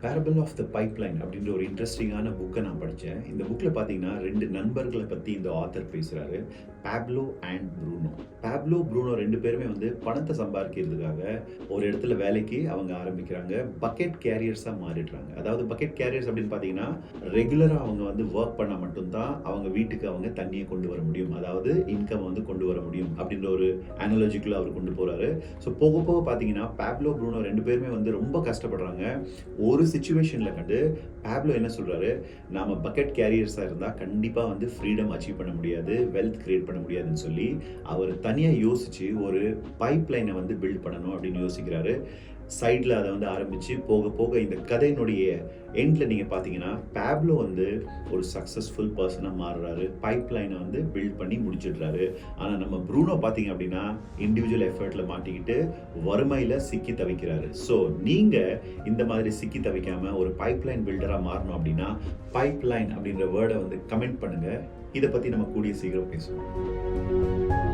Parable of the pipeline அப்படின்ற ஒரு இன்ட்ரெஸ்டிங்கான புக்கை நான் படித்தேன். இந்த புக்கில் பார்த்தீங்கன்னா 2 நண்பர்களை பற்றி இந்த ஆத்தர் பேசுகிறாரு. Pablo and Bruno. Pablo, Bruno 2 பேருமே வந்து பணத்தை சம்பாதிக்கிறதுக்காக ஒரு இடத்துல வேலைக்கு அவங்க ஆரம்பிக்கிறாங்க. பக்கெட் கேரியர்ஸாக மாறிடுறாங்க. அதாவது பக்கெட் கேரியர்ஸ் அப்படின்னு பார்த்தீங்கன்னா ரெகுலராக அவங்க வந்து ஒர்க் பண்ணால் மட்டும்தான் அவங்க வீட்டுக்கு அவங்க தண்ணியை கொண்டு வர முடியும். அதாவது இன்கம் வந்து கொண்டு வர முடியும் அப்படின்ற ஒரு அனாலஜிக்குள்ள அவர் கொண்டு போகிறாரு. ஸோ போக போக பார்த்தீங்கன்னா பேப்லோ, ப்ரூனோ 2 பேருமே வந்து ரொம்ப கஷ்டப்படுறாங்க. ஒரு சிச்சுவேஷனில் கண்டு பேப்லோ என்ன சொல்கிறாரு, நாம் பக்கெட் கேரியர்ஸாக இருந்தால் கண்டிப்பாக வந்து ஃப்ரீடம் அச்சீவ் பண்ண முடியாது, வெல்த் கிரியேட் பண்ண முடியாதுன்னு சொல்லி அவர் தனியாக யோசித்து ஒரு பைப் லைனை வந்து பில்ட் பண்ணணும் அப்படின்னு யோசிக்கிறாரு. சைடில் அதை வந்து ஆரம்பித்து போக போக இந்த கதையினுடைய எண்டில் நீங்கள் பார்த்தீங்கன்னா பேப்லோ வந்து ஒரு சக்ஸஸ்ஃபுல் பர்சனாக மாறுறாரு. பைப் லைனை வந்து பில்ட் பண்ணி முடிச்சிடுறாரு. ஆனால் நம்ம ப்ரூனோ பார்த்தீங்க அப்படின்னா இண்டிவிஜுவல் எஃபர்ட்டில் மாட்டிக்கிட்டு வறுமையில் சிக்கி தவிக்கிறாரு. ஸோ நீங்கள் இந்த மாதிரி சிக்கி தவிக்காமல் ஒரு பைப் லைன் பில்டராக மாறணும் அப்படின்னா பைப் லைன் அப்படின்ற வேர்டை வந்து கமெண்ட் பண்ணுங்கள். இதை பற்றி நம்ம கூடிய சீக்கிரம் பேசுவோம்.